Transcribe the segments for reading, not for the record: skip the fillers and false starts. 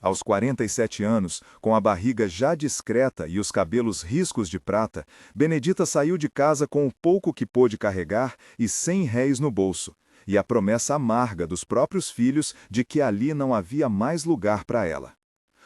Aos 47 anos, com a barriga já discreta e os cabelos riscos de prata, Benedita saiu de casa com o pouco que pôde carregar e R$ 100 no bolso, e a promessa amarga dos próprios filhos de que ali não havia mais lugar para ela.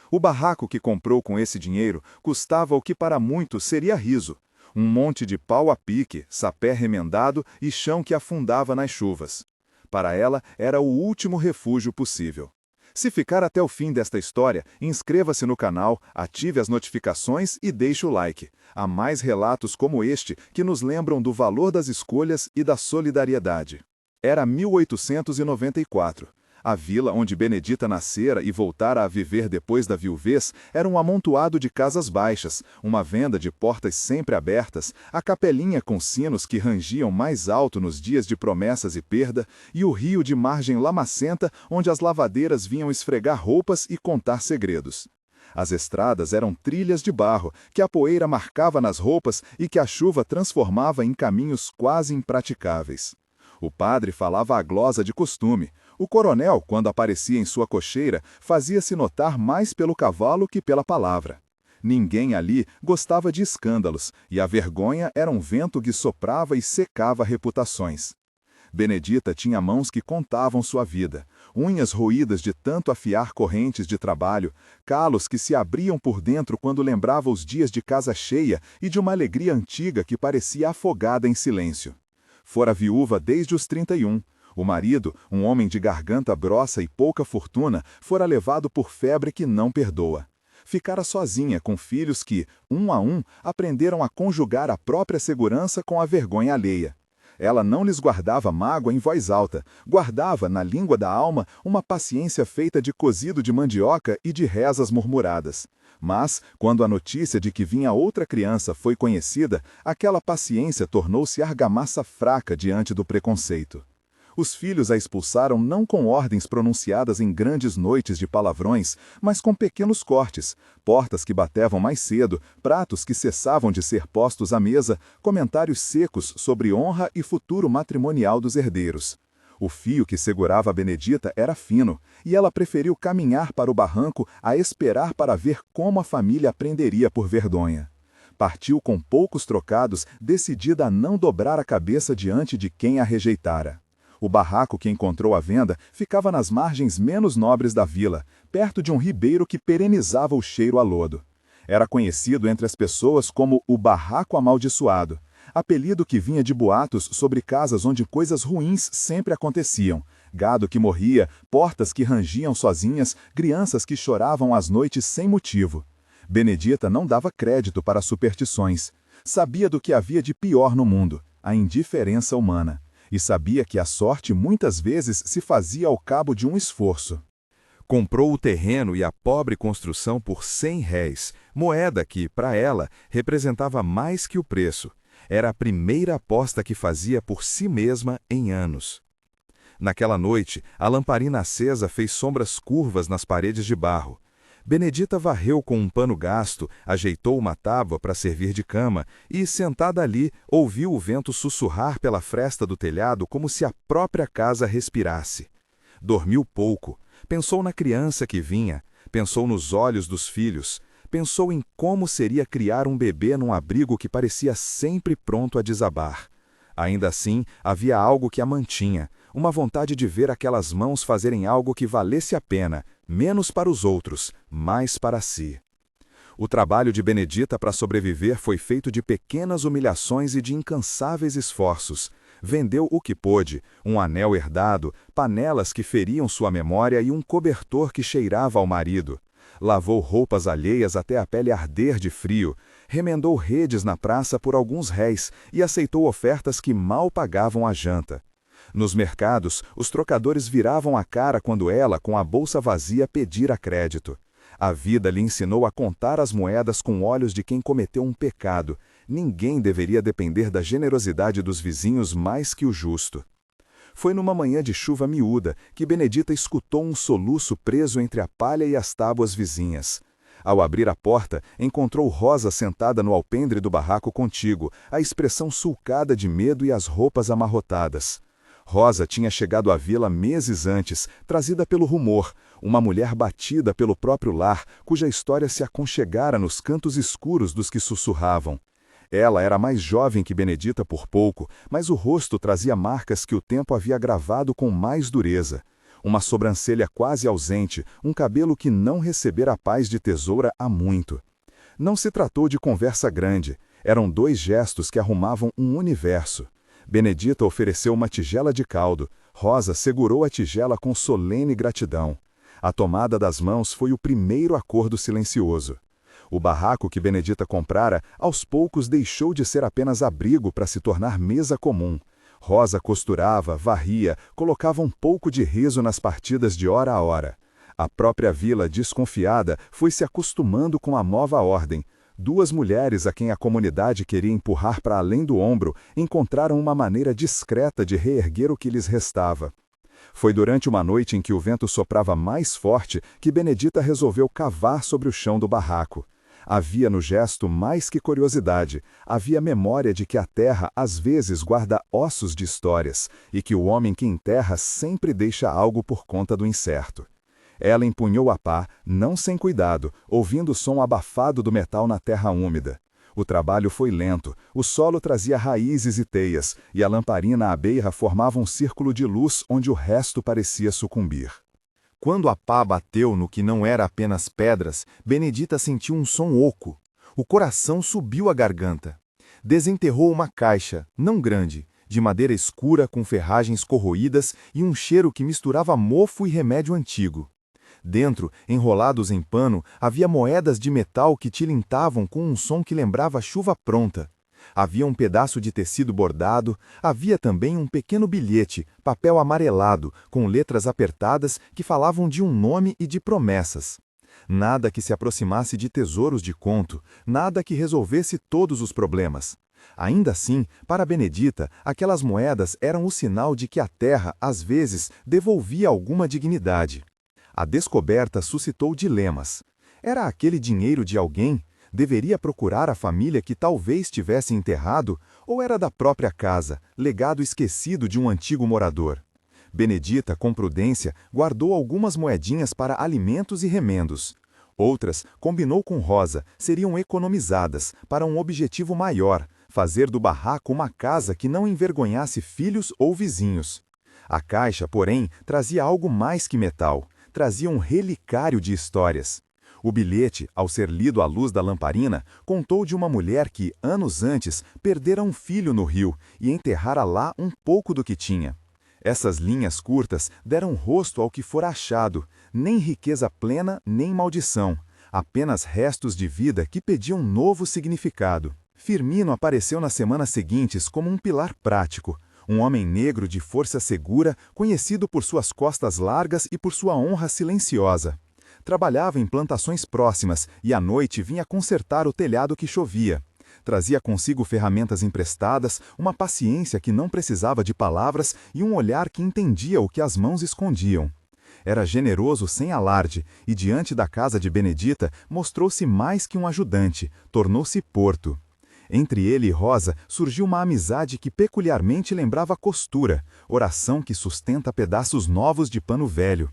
O barraco que comprou com esse dinheiro custava o que para muitos seria riso: um monte de pau a pique, sapé remendado e chão que afundava nas chuvas. Para ela, era o último refúgio possível. Se ficar até o fim desta história, inscreva-se no canal, ative as notificações e deixe o like. Há mais relatos como este que nos lembram do valor das escolhas e da solidariedade. Era 1894. A vila onde Benedita nascera e voltara a viver depois da viuvez era um amontoado de casas baixas, uma venda de portas sempre abertas, a capelinha com sinos que rangiam mais alto nos dias de promessas e perda, e o rio de margem lamacenta onde as lavadeiras vinham esfregar roupas e contar segredos. As estradas eram trilhas de barro, que a poeira marcava nas roupas e que a chuva transformava em caminhos quase impraticáveis. O padre falava a glosa de costume. O coronel, quando aparecia em sua cocheira, fazia-se notar mais pelo cavalo que pela palavra. Ninguém ali gostava de escândalos, e a vergonha era um vento que soprava e secava reputações. Benedita tinha mãos que contavam sua vida, unhas roídas de tanto afiar correntes de trabalho, calos que se abriam por dentro quando lembrava os dias de casa cheia e de uma alegria antiga que parecia afogada em silêncio. Fora viúva desde os 31. O marido, um homem de garganta grossa e pouca fortuna, fora levado por febre que não perdoa. Ficara sozinha com filhos que, um a um, aprenderam a conjugar a própria segurança com a vergonha alheia. Ela não lhes guardava mágoa em voz alta, guardava, na língua da alma, uma paciência feita de cozido de mandioca e de rezas murmuradas. Mas, quando a notícia de que vinha outra criança foi conhecida, aquela paciência tornou-se argamassa fraca diante do preconceito. Os filhos a expulsaram não com ordens pronunciadas em grandes noites de palavrões, mas com pequenos cortes, portas que batevam mais cedo, pratos que cessavam de ser postos à mesa, comentários secos sobre honra e futuro matrimonial dos herdeiros. O fio que segurava a Benedita era fino, e ela preferiu caminhar para o barranco a esperar para ver como a família aprenderia por vergonha. Partiu com poucos trocados, decidida a não dobrar a cabeça diante de quem a rejeitara. O barraco que encontrou à venda ficava nas margens menos nobres da vila, perto de um ribeiro que perenizava o cheiro a lodo. Era conhecido entre as pessoas como o Barraco Amaldiçoado, apelido que vinha de boatos sobre casas onde coisas ruins sempre aconteciam: gado que morria, portas que rangiam sozinhas, crianças que choravam às noites sem motivo. Benedita não dava crédito para superstições. Sabia do que havia de pior no mundo: a indiferença humana. E sabia que a sorte muitas vezes se fazia ao cabo de um esforço. Comprou o terreno e a pobre construção por R$ 100, moeda que, para ela, representava mais que o preço. Era a primeira aposta que fazia por si mesma em anos. Naquela noite, a lamparina acesa fez sombras curvas nas paredes de barro. Benedita varreu com um pano gasto, ajeitou uma tábua para servir de cama e, sentada ali, ouviu o vento sussurrar pela fresta do telhado como se a própria casa respirasse. Dormiu pouco. Pensou na criança que vinha, pensou nos olhos dos filhos, pensou em como seria criar um bebê num abrigo que parecia sempre pronto a desabar. Ainda assim, havia algo que a mantinha, uma vontade de ver aquelas mãos fazerem algo que valesse a pena, menos para os outros, mais para si. O trabalho de Benedita para sobreviver foi feito de pequenas humilhações e de incansáveis esforços. Vendeu o que pôde, um anel herdado, panelas que feriam sua memória e um cobertor que cheirava ao marido. Lavou roupas alheias até a pele arder de frio, remendou redes na praça por alguns réis e aceitou ofertas que mal pagavam a janta. Nos mercados, os trocadores viravam a cara quando ela, com a bolsa vazia, pedira crédito. A vida lhe ensinou a contar as moedas com olhos de quem cometeu um pecado. Ninguém deveria depender da generosidade dos vizinhos mais que o justo. Foi numa manhã de chuva miúda que Benedita escutou um soluço preso entre a palha e as tábuas vizinhas. Ao abrir a porta, encontrou Rosa sentada no alpendre do barraco contíguo, a expressão sulcada de medo e as roupas amarrotadas. Rosa tinha chegado à vila meses antes, trazida pelo rumor, Uma mulher batida pelo próprio lar, cuja história se aconchegara nos cantos escuros dos que sussurravam. Ela era mais jovem que Benedita por pouco, mas o rosto trazia marcas que o tempo havia gravado com mais dureza. Uma sobrancelha quase ausente, um cabelo que não recebera a paz de tesoura há muito. Não se tratou de conversa grande, eram 2 gestos que arrumavam um universo. Benedita ofereceu uma tigela de caldo, Rosa segurou a tigela com solene gratidão. A tomada das mãos foi o primeiro acordo silencioso. O barraco que Benedita comprara, aos poucos deixou de ser apenas abrigo para se tornar mesa comum. Rosa costurava, varria, colocava um pouco de riso nas partidas de hora a hora. A própria vila, desconfiada, foi se acostumando com a nova ordem. 2 mulheres a quem a comunidade queria empurrar para além do ombro encontraram uma maneira discreta de reerguer o que lhes restava. Foi durante uma noite em que o vento soprava mais forte que Benedita resolveu cavar sobre o chão do barraco. Havia no gesto mais que curiosidade, havia memória de que a terra às vezes guarda ossos de histórias e que o homem que enterra sempre deixa algo por conta do incerto. Ela empunhou a pá, não sem cuidado, ouvindo o som abafado do metal na terra úmida. O trabalho foi lento, o solo trazia raízes e teias, e a lamparina à beira formava um círculo de luz onde o resto parecia sucumbir. Quando a pá bateu no que não era apenas pedras, Benedita sentiu um som oco. O coração subiu à garganta. Desenterrou uma caixa, não grande, de madeira escura com ferragens corroídas e um cheiro que misturava mofo e remédio antigo. Dentro, enrolados em pano, havia moedas de metal que tilintavam com um som que lembrava chuva pronta. Havia um pedaço de tecido bordado, havia também um pequeno bilhete, papel amarelado, com letras apertadas que falavam de um nome e de promessas. Nada que se aproximasse de tesouros de conto, nada que resolvesse todos os problemas. Ainda assim, para Benedita, aquelas moedas eram o sinal de que a terra, às vezes, devolvia alguma dignidade. A descoberta suscitou dilemas. Era aquele dinheiro de alguém? Deveria procurar a família que talvez tivesse enterrado? Ou era da própria casa, legado esquecido de um antigo morador? Benedita, com prudência, guardou algumas moedinhas para alimentos e remendos. Outras, combinou com Rosa, seriam economizadas para um objetivo maior, fazer do barraco uma casa que não envergonhasse filhos ou vizinhos. A caixa, porém, trazia algo mais que metal. Trazia um relicário de histórias. O bilhete, ao ser lido à luz da lamparina, contou de uma mulher que, anos antes, perdera um filho no rio e enterrara lá um pouco do que tinha. Essas linhas curtas deram rosto ao que fora achado, nem riqueza plena, nem maldição, apenas restos de vida que pediam um novo significado. Firmino apareceu nas semanas seguintes como um pilar prático, um homem negro de força segura, conhecido por suas costas largas e por sua honra silenciosa. Trabalhava em plantações próximas e à noite vinha consertar o telhado que chovia. Trazia consigo ferramentas emprestadas, uma paciência que não precisava de palavras e um olhar que entendia o que as mãos escondiam. Era generoso sem alarde e, diante da casa de Benedita, mostrou-se mais que um ajudante, tornou-se porto. Entre ele e Rosa surgiu uma amizade que peculiarmente lembrava costura, oração que sustenta pedaços novos de pano velho.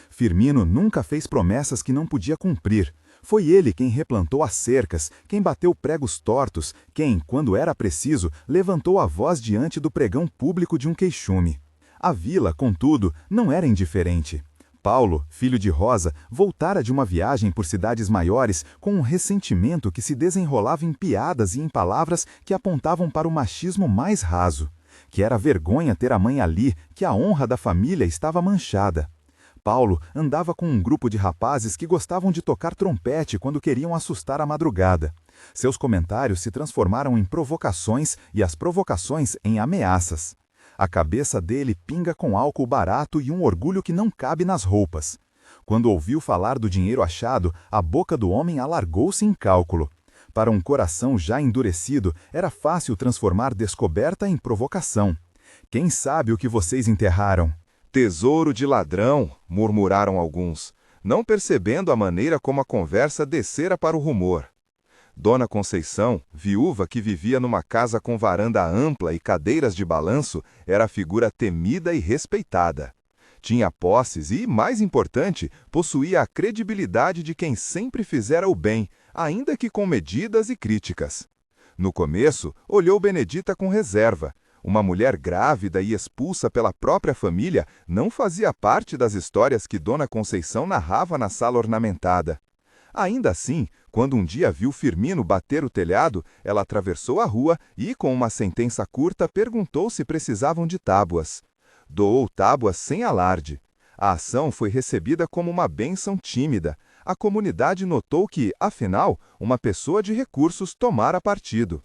Firmino nunca fez promessas que não podia cumprir. Foi ele quem replantou as cercas, quem bateu pregos tortos, quem, quando era preciso, levantou a voz diante do pregão público de um queixume. A vila, contudo, não era indiferente. Paulo, filho de Rosa, voltara de uma viagem por cidades maiores com um ressentimento que se desenrolava em piadas e em palavras que apontavam para o machismo mais raso, que era vergonha ter a mãe ali, que a honra da família estava manchada. Paulo andava com um grupo de rapazes que gostavam de tocar trompete quando queriam assustar a madrugada. Seus comentários se transformaram em provocações e as provocações em ameaças. A cabeça dele pinga com álcool barato e um orgulho que não cabe nas roupas. Quando ouviu falar do dinheiro achado, a boca do homem alargou-se em cálculo. Para um coração já endurecido, era fácil transformar descoberta em provocação. Quem sabe o que vocês enterraram? Tesouro de ladrão, murmuraram alguns, não percebendo a maneira como a conversa descera para o rumor. Dona Conceição, viúva que vivia numa casa com varanda ampla e cadeiras de balanço, era figura temida e respeitada. Tinha posses e, mais importante, possuía a credibilidade de quem sempre fizera o bem, ainda que com medidas e críticas. No começo, olhou Benedita com reserva. Uma mulher grávida e expulsa pela própria família não fazia parte das histórias que Dona Conceição narrava na sala ornamentada. Ainda assim, quando um dia viu Firmino bater o telhado, ela atravessou a rua e, com uma sentença curta, perguntou se precisavam de tábuas. Doou tábuas sem alarde. A ação foi recebida como uma bênção tímida. A comunidade notou que, afinal, uma pessoa de recursos tomara partido.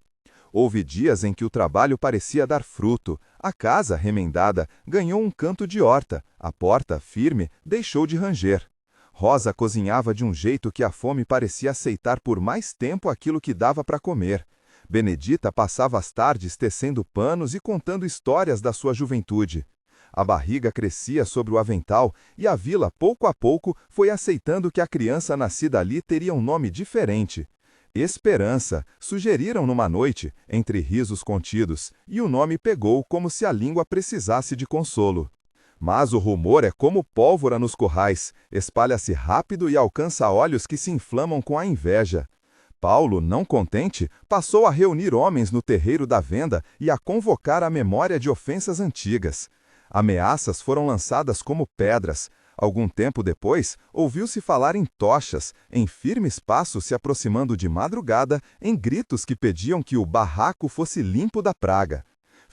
Houve dias em que o trabalho parecia dar fruto. A casa, remendada, ganhou um canto de horta. A porta, firme, deixou de ranger. Rosa cozinhava de um jeito que a fome parecia aceitar por mais tempo aquilo que dava para comer. Benedita passava as tardes tecendo panos e contando histórias da sua juventude. A barriga crescia sobre o avental e a vila, pouco a pouco, foi aceitando que a criança nascida ali teria um nome diferente. Esperança, sugeriram numa noite, entre risos contidos, e o nome pegou como se a língua precisasse de consolo. Mas o rumor é como pólvora nos currais, espalha-se rápido e alcança olhos que se inflamam com a inveja. Paulo, não contente, passou a reunir homens no terreiro da venda e a convocar à memória de ofensas antigas. Ameaças foram lançadas como pedras. Algum tempo depois, ouviu-se falar em tochas, em firmes passos se aproximando de madrugada, em gritos que pediam que o barraco fosse limpo da praga.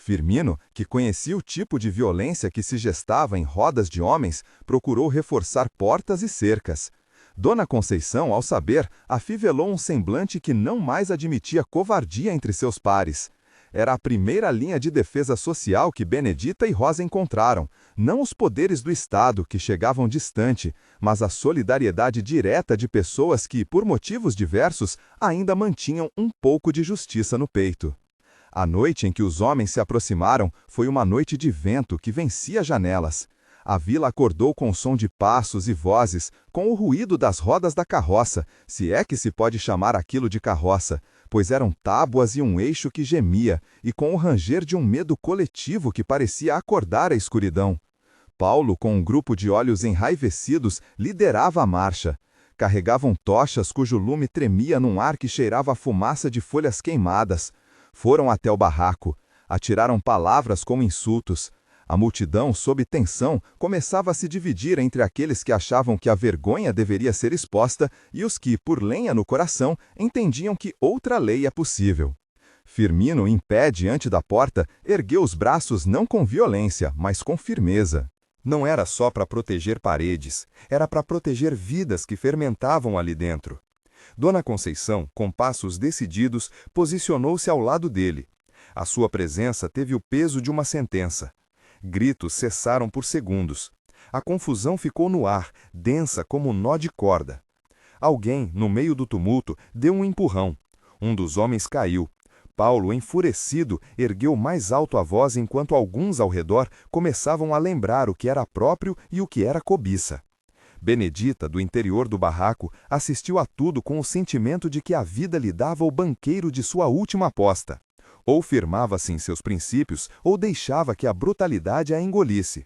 Firmino, que conhecia o tipo de violência que se gestava em rodas de homens, procurou reforçar portas e cercas. Dona Conceição, ao saber, afivelou um semblante que não mais admitia covardia entre seus pares. Era a primeira linha de defesa social que Benedita e Rosa encontraram, não os poderes do Estado, que chegavam distante, mas a solidariedade direta de pessoas que, por motivos diversos, ainda mantinham um pouco de justiça no peito. A noite em que os homens se aproximaram foi uma noite de vento que vencia janelas. A vila acordou com o som de passos e vozes, com o ruído das rodas da carroça, se é que se pode chamar aquilo de carroça, pois eram tábuas e um eixo que gemia, e com o ranger de um medo coletivo que parecia acordar a escuridão. Paulo, com um grupo de olhos enraivecidos, liderava a marcha. Carregavam tochas cujo lume tremia num ar que cheirava a fumaça de folhas queimadas. Foram até o barraco. Atiraram palavras como insultos. A multidão, sob tensão, começava a se dividir entre aqueles que achavam que a vergonha deveria ser exposta e os que, por lenha no coração, entendiam que outra lei é possível. Firmino, em pé diante da porta, ergueu os braços não com violência, mas com firmeza. Não era só para proteger paredes, era para proteger vidas que fermentavam ali dentro. Dona Conceição, com passos decididos, posicionou-se ao lado dele. A sua presença teve o peso de uma sentença. Gritos cessaram por segundos. A confusão ficou no ar, densa como um nó de corda. Alguém, no meio do tumulto, deu um empurrão. Um dos homens caiu. Paulo, enfurecido, ergueu mais alto a voz enquanto alguns ao redor começavam a lembrar o que era próprio e o que era cobiça. Benedita, do interior do barraco, assistiu a tudo com o sentimento de que a vida lhe dava o banqueiro de sua última aposta. Ou firmava-se em seus princípios, ou deixava que a brutalidade a engolisse.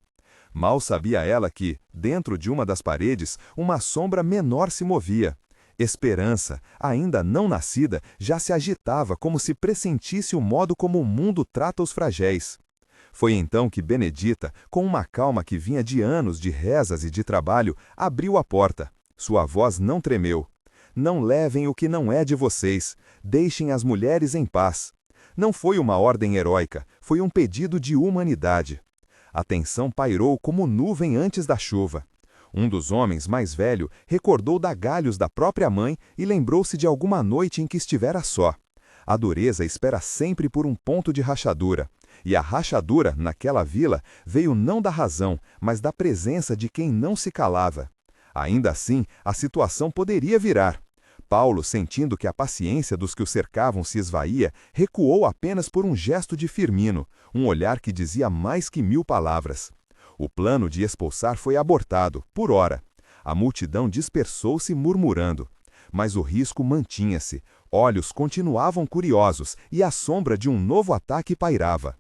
Mal sabia ela que, dentro de uma das paredes, uma sombra menor se movia. Esperança, ainda não nascida, já se agitava como se pressentisse o modo como o mundo trata os fragéis. Foi então que Benedita, com uma calma que vinha de anos de rezas e de trabalho, abriu a porta. Sua voz não tremeu. Não levem o que não é de vocês. Deixem as mulheres em paz. Não foi uma ordem heróica, foi um pedido de humanidade. A tensão pairou como nuvem antes da chuva. Um dos homens, mais velho, recordou dagalhos da própria mãe e lembrou-se de alguma noite em que estivera só. A dureza espera sempre por um ponto de rachadura. E a rachadura, naquela vila, veio não da razão, mas da presença de quem não se calava. Ainda assim, a situação poderia virar. Paulo, sentindo que a paciência dos que o cercavam se esvaía, recuou apenas por um gesto de Firmino, um olhar que dizia mais que 1000 palavras. O plano de expulsar foi abortado, por hora. A multidão dispersou-se murmurando. Mas o risco mantinha-se, olhos continuavam curiosos e a sombra de um novo ataque pairava.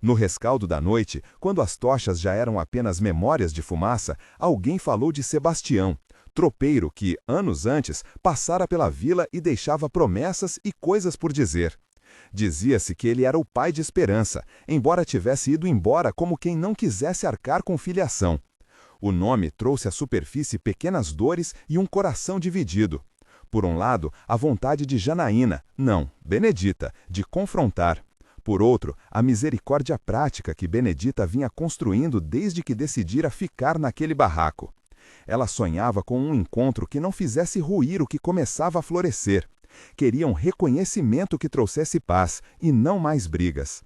No rescaldo da noite, quando as tochas já eram apenas memórias de fumaça, alguém falou de Sebastião, tropeiro que, anos antes, passara pela vila e deixava promessas e coisas por dizer. Dizia-se que ele era o pai de Esperança, embora tivesse ido embora como quem não quisesse arcar com filiação. O nome trouxe à superfície pequenas dores e um coração dividido. Por um lado, a vontade de Janaína, não, Benedita, de confrontar. Por outro, a misericórdia prática que Benedita vinha construindo desde que decidira ficar naquele barraco. Ela sonhava com um encontro que não fizesse ruir o que começava a florescer. Queria um reconhecimento que trouxesse paz, e não mais brigas.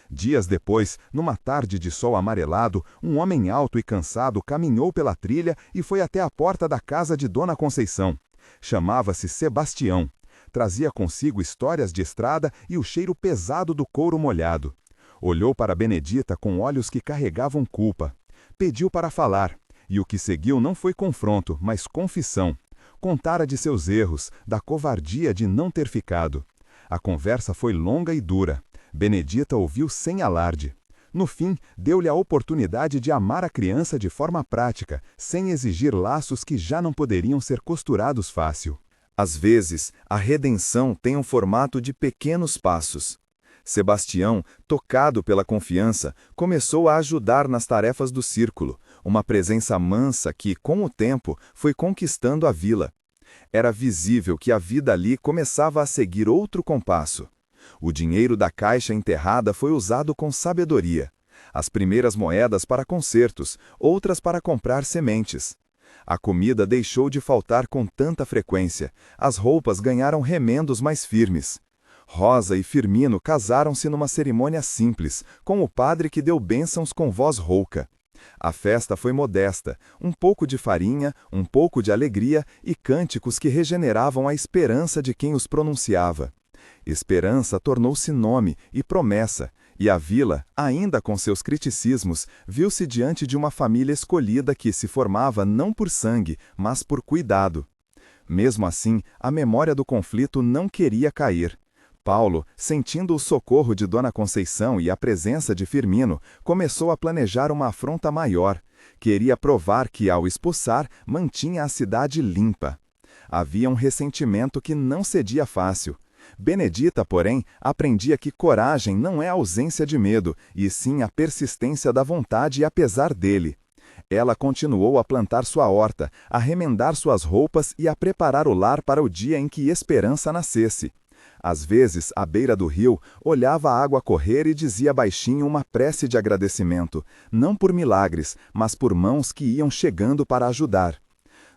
Dias depois, numa tarde de sol amarelado, um homem alto e cansado caminhou pela trilha e foi até a porta da casa de Dona Conceição. Chamava-se Sebastião. Trazia consigo histórias de estrada e o cheiro pesado do couro molhado. Olhou para Benedita com olhos que carregavam culpa. Pediu para falar, e o que seguiu não foi confronto, mas confissão. Contara de seus erros, da covardia de não ter ficado. A conversa foi longa e dura. Benedita ouviu sem alarde. No fim, deu-lhe a oportunidade de amar a criança de forma prática, sem exigir laços que já não poderiam ser costurados fácil. Às vezes, a redenção tem um formato de pequenos passos. Sebastião, tocado pela confiança, começou a ajudar nas tarefas do círculo, uma presença mansa que, com o tempo, foi conquistando a vila. Era visível que a vida ali começava a seguir outro compasso. O dinheiro da caixa enterrada foi usado com sabedoria. As primeiras moedas para consertos, outras para comprar sementes. A comida deixou de faltar com tanta frequência, as roupas ganharam remendos mais firmes. Rosa e Firmino casaram-se numa cerimônia simples, com o padre que deu bênçãos com voz rouca. A festa foi modesta, um pouco de farinha, um pouco de alegria e cânticos que regeneravam a esperança de quem os pronunciava. Esperança tornou-se nome e promessa, e a vila, ainda com seus criticismos, viu-se diante de uma família escolhida que se formava não por sangue, mas por cuidado. Mesmo assim, a memória do conflito não queria cair. Paulo, sentindo o socorro de Dona Conceição e a presença de Firmino, começou a planejar uma afronta maior. Queria provar que, ao expulsar, mantinha a cidade limpa. Havia um ressentimento que não cedia fácil. Benedita, porém, aprendia que coragem não é ausência de medo, e sim a persistência da vontade apesar dele. Ela continuou a plantar sua horta, a remendar suas roupas e a preparar o lar para o dia em que esperança nascesse. Às vezes, à beira do rio, olhava a água correr e dizia baixinho uma prece de agradecimento, não por milagres, mas por mãos que iam chegando para ajudar.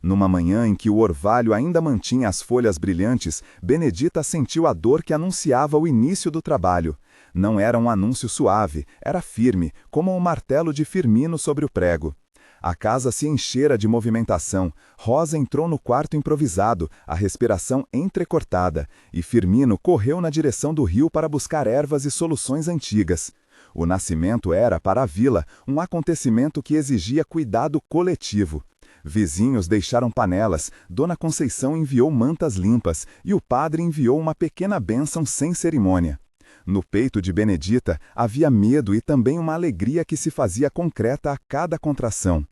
Numa manhã em que o orvalho ainda mantinha as folhas brilhantes, Benedita sentiu a dor que anunciava o início do trabalho. Não era um anúncio suave, era firme, como um martelo de Firmino sobre o prego. A casa se enchera de movimentação. Rosa entrou no quarto improvisado, a respiração entrecortada, e Firmino correu na direção do rio para buscar ervas e soluções antigas. O nascimento era, para a vila, um acontecimento que exigia cuidado coletivo. Vizinhos deixaram panelas, Dona Conceição enviou mantas limpas e o padre enviou uma pequena bênção sem cerimônia. No peito de Benedita havia medo e também uma alegria que se fazia concreta a cada contração.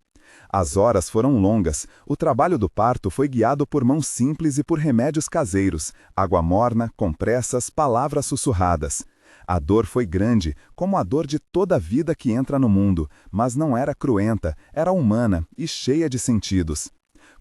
As horas foram longas, o trabalho do parto foi guiado por mãos simples e por remédios caseiros, água morna, compressas, palavras sussurradas. A dor foi grande, como a dor de toda a vida que entra no mundo, mas não era cruenta, era humana e cheia de sentidos.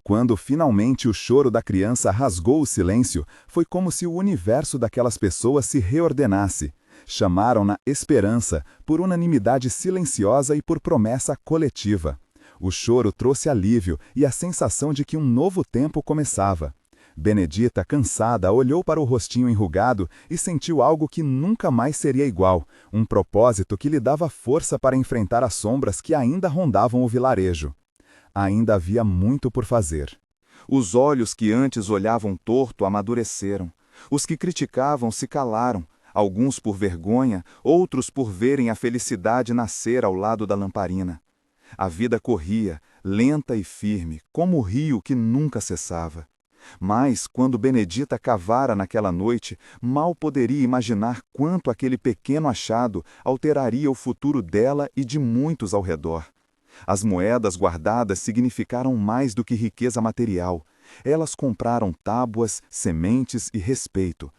Quando finalmente o choro da criança rasgou o silêncio, foi como se o universo daquelas pessoas se reordenasse. Chamaram-na Esperança, por unanimidade silenciosa e por promessa coletiva. O choro trouxe alívio e a sensação de que um novo tempo começava. Benedita, cansada, olhou para o rostinho enrugado e sentiu algo que nunca mais seria igual, um propósito que lhe dava força para enfrentar as sombras que ainda rondavam o vilarejo. Ainda havia muito por fazer. Os olhos que antes olhavam torto amadureceram. Os que criticavam se calaram, alguns por vergonha, outros por verem a felicidade nascer ao lado da lamparina. A vida corria, lenta e firme, como o rio que nunca cessava. Mas, quando Benedita cavara naquela noite, mal poderia imaginar quanto aquele pequeno achado alteraria o futuro dela e de muitos ao redor. As moedas guardadas significaram mais do que riqueza material. Elas compraram tábuas, sementes e respeito.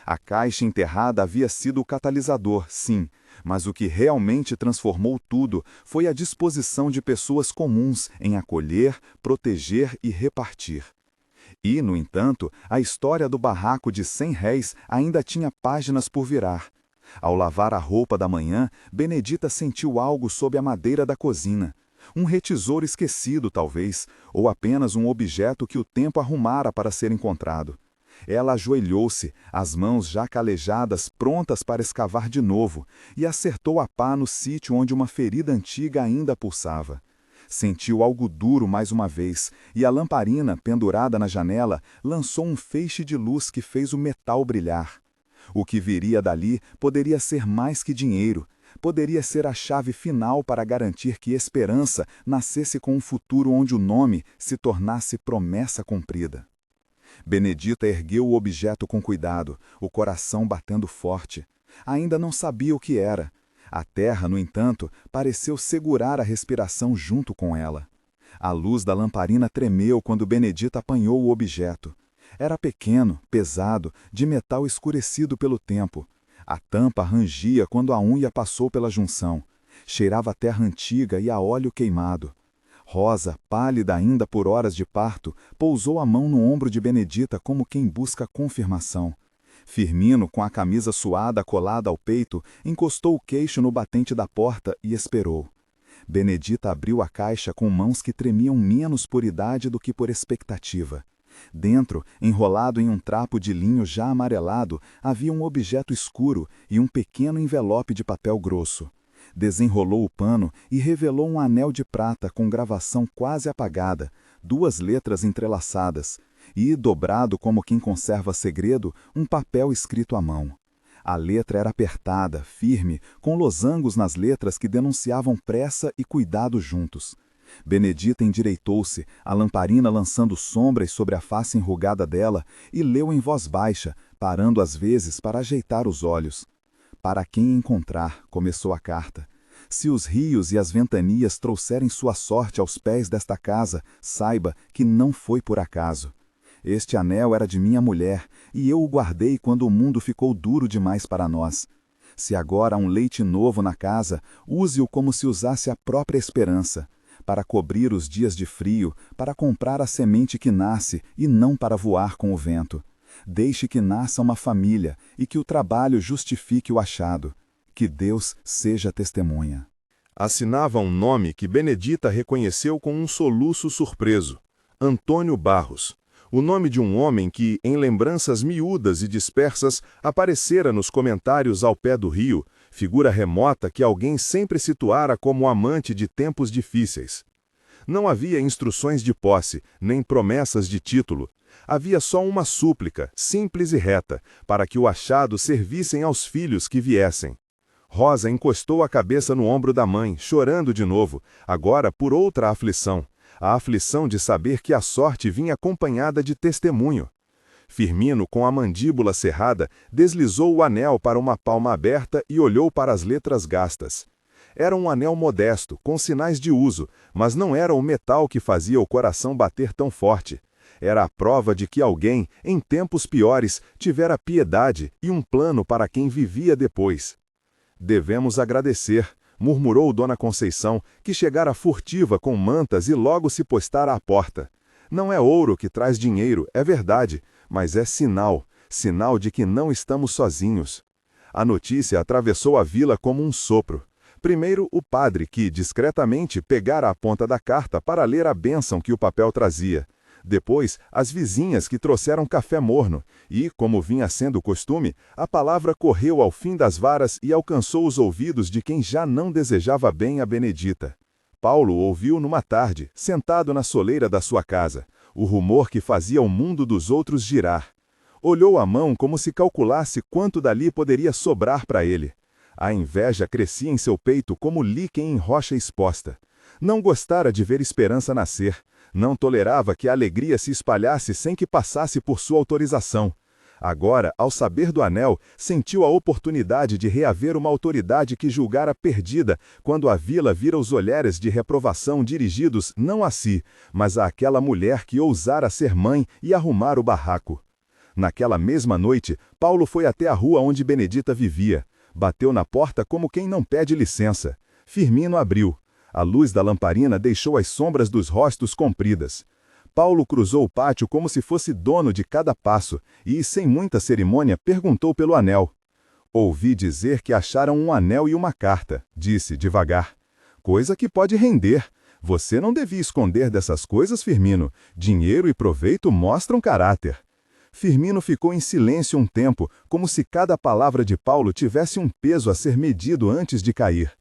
A caixa enterrada havia sido o catalisador, sim, mas o que realmente transformou tudo foi a disposição de pessoas comuns em acolher, proteger e repartir. E, no entanto, a história do barraco de 100 réis ainda tinha páginas por virar. Ao lavar a roupa da manhã, Benedita sentiu algo sob a madeira da cozinha. Um retesouro esquecido, talvez, ou apenas um objeto que o tempo arrumara para ser encontrado. Ela ajoelhou-se, as mãos já calejadas, prontas para escavar de novo, e acertou a pá no sítio onde uma ferida antiga ainda pulsava. Sentiu algo duro mais uma vez, e a lamparina, pendurada na janela, lançou um feixe de luz que fez o metal brilhar. O que viria dali poderia ser mais que dinheiro, poderia ser a chave final para garantir que esperança nascesse com um futuro onde o nome se tornasse promessa cumprida. Benedita ergueu o objeto com cuidado, o coração batendo forte. Ainda não sabia o que era. A terra, no entanto, pareceu segurar a respiração junto com ela. A luz da lamparina tremeu quando Benedita apanhou o objeto. Era pequeno, pesado, de metal escurecido pelo tempo. A tampa rangia quando a unha passou pela junção. Cheirava a terra antiga e a óleo queimado. Rosa, pálida ainda por horas de parto, pousou a mão no ombro de Benedita como quem busca confirmação. Firmino, com a camisa suada colada ao peito, encostou o queixo no batente da porta e esperou. Benedita abriu a caixa com mãos que tremiam menos por idade do que por expectativa. Dentro, enrolado em um trapo de linho já amarelado, havia um objeto escuro e um pequeno envelope de papel grosso. Desenrolou o pano e revelou um anel de prata com gravação quase apagada, 2 letras entrelaçadas, e, dobrado como quem conserva segredo, um papel escrito à mão. A letra era apertada, firme, com losangos nas letras que denunciavam pressa e cuidado juntos. Benedita endireitou-se, a lamparina lançando sombras sobre a face enrugada dela, e leu em voz baixa, parando às vezes para ajeitar os olhos. Para quem encontrar, começou a carta. Se os rios e as ventanias trouxerem sua sorte aos pés desta casa, saiba que não foi por acaso. Este anel era de minha mulher, e eu o guardei quando o mundo ficou duro demais para nós. Se agora há um leite novo na casa, use-o como se usasse a própria esperança, para cobrir os dias de frio, para comprar a semente que nasce e não para voar com o vento. Deixe que nasça uma família e que o trabalho justifique o achado. Que Deus seja testemunha. Assinava um nome que Benedita reconheceu com um soluço surpreso: Antônio Barros. O nome de um homem que, em lembranças miúdas e dispersas, aparecera nos comentários ao pé do rio, figura remota que alguém sempre situara como amante de tempos difíceis. Não havia instruções de posse, nem promessas de título. Havia só uma súplica, simples e reta, para que o achado servissem aos filhos que viessem. Rosa encostou a cabeça no ombro da mãe, chorando de novo, agora por outra aflição, a aflição de saber que a sorte vinha acompanhada de testemunho. Firmino, com a mandíbula cerrada, deslizou o anel para uma palma aberta e olhou para as letras gastas. Era um anel modesto, com sinais de uso, mas não era o metal que fazia o coração bater tão forte. Era a prova de que alguém, em tempos piores, tivera piedade e um plano para quem vivia depois. Devemos agradecer, murmurou Dona Conceição, que chegara furtiva com mantas e logo se postara à porta. Não é ouro que traz dinheiro, é verdade, mas é sinal, sinal de que não estamos sozinhos. A notícia atravessou a vila como um sopro. Primeiro, o padre, que, discretamente, pegara a ponta da carta para ler a bênção que o papel trazia. Depois, as vizinhas que trouxeram café morno, e, como vinha sendo costume, a palavra correu ao fim das varas e alcançou os ouvidos de quem já não desejava bem a Benedita. Paulo ouviu numa tarde, sentado na soleira da sua casa, o rumor que fazia o mundo dos outros girar. Olhou a mão como se calculasse quanto dali poderia sobrar para ele. A inveja crescia em seu peito como líquen em rocha exposta. Não gostara de ver esperança nascer. Não tolerava que a alegria se espalhasse sem que passasse por sua autorização. Agora, ao saber do anel, sentiu a oportunidade de reaver uma autoridade que julgara perdida quando a vila vira os olhares de reprovação dirigidos não a si, mas àquela mulher que ousara ser mãe e arrumar o barraco. Naquela mesma noite, Paulo foi até a rua onde Benedita vivia. Bateu na porta como quem não pede licença. Firmino abriu. A luz da lamparina deixou as sombras dos rostos compridas. Paulo cruzou o pátio como se fosse dono de cada passo e, sem muita cerimônia, perguntou pelo anel. Ouvi dizer que acharam um anel e uma carta, disse devagar. Coisa que pode render. Você não devia esconder dessas coisas, Firmino. Dinheiro e proveito mostram caráter. Firmino ficou em silêncio um tempo, como se cada palavra de Paulo tivesse um peso a ser medido antes de cair.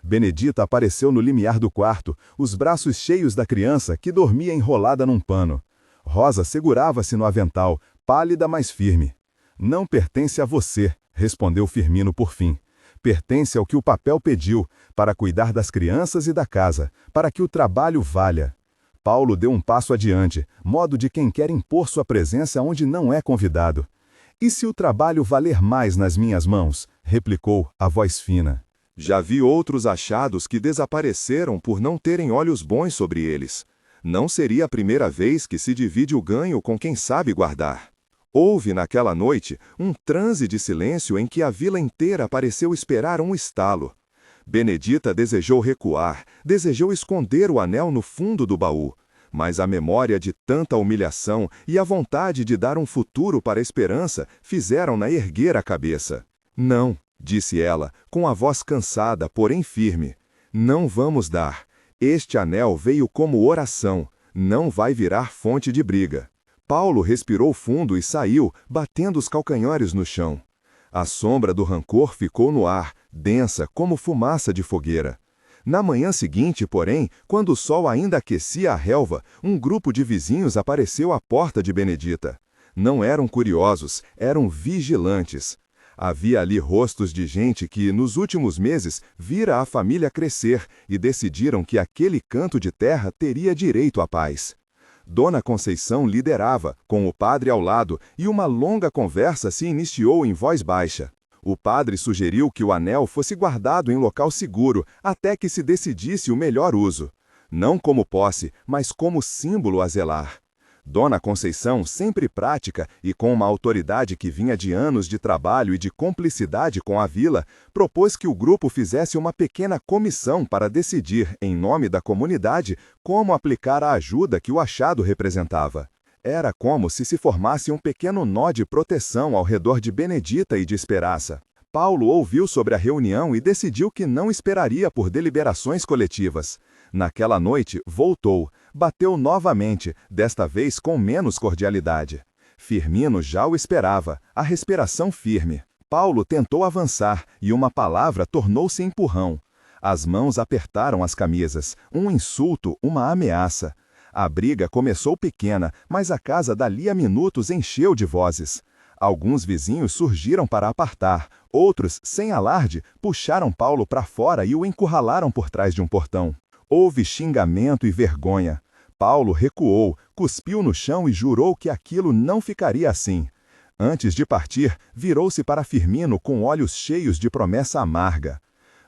Benedita apareceu no limiar do quarto, os braços cheios da criança, que dormia enrolada num pano. Rosa segurava-se no avental, pálida, mas firme. Não pertence a você, respondeu Firmino por fim. Pertence ao que o papel pediu, para cuidar das crianças e da casa, para que o trabalho valha. Paulo deu um passo adiante, modo de quem quer impor sua presença onde não é convidado. E se o trabalho valer mais nas minhas mãos? Replicou, a voz fina. Já vi outros achados que desapareceram por não terem olhos bons sobre eles. Não seria a primeira vez que se divide o ganho com quem sabe guardar. Houve naquela noite um transe de silêncio em que a vila inteira pareceu esperar um estalo. Benedita desejou recuar, desejou esconder o anel no fundo do baú, mas a memória de tanta humilhação e a vontade de dar um futuro para a esperança fizeram-na erguer a cabeça. Não, disse ela, com a voz cansada, porém firme. Não vamos dar. Este anel veio como oração, não vai virar fonte de briga. Paulo respirou fundo e saiu, batendo os calcanhares no chão. A sombra do rancor ficou no ar, densa como fumaça de fogueira. Na manhã seguinte, porém, quando o sol ainda aquecia a relva, um grupo de vizinhos apareceu à porta de Benedita. Não eram curiosos, eram vigilantes. Havia ali rostos de gente que, nos últimos meses, vira a família crescer e decidiram que aquele canto de terra teria direito à paz. Dona Conceição liderava, com o padre ao lado, e uma longa conversa se iniciou em voz baixa. O padre sugeriu que o anel fosse guardado em local seguro, até que se decidisse o melhor uso. Não como posse, mas como símbolo a zelar. Dona Conceição, sempre prática e com uma autoridade que vinha de anos de trabalho e de cumplicidade com a vila, propôs que o grupo fizesse uma pequena comissão para decidir, em nome da comunidade, como aplicar a ajuda que o achado representava. Era como se formasse um pequeno nó de proteção ao redor de Benedita e de Esperaça. Paulo ouviu sobre a reunião e decidiu que não esperaria por deliberações coletivas. Naquela noite, voltou, bateu novamente, desta vez com menos cordialidade. Firmino já o esperava, a respiração firme. Paulo tentou avançar e uma palavra tornou-se empurrão. As mãos apertaram as camisas, um insulto, uma ameaça. A briga começou pequena, mas a casa dali a minutos encheu de vozes. Alguns vizinhos surgiram para apartar, outros, sem alarde, puxaram Paulo para fora e o encurralaram por trás de um portão. Houve xingamento e vergonha. Paulo recuou, cuspiu no chão e jurou que aquilo não ficaria assim. Antes de partir, virou-se para Firmino com olhos cheios de promessa amarga.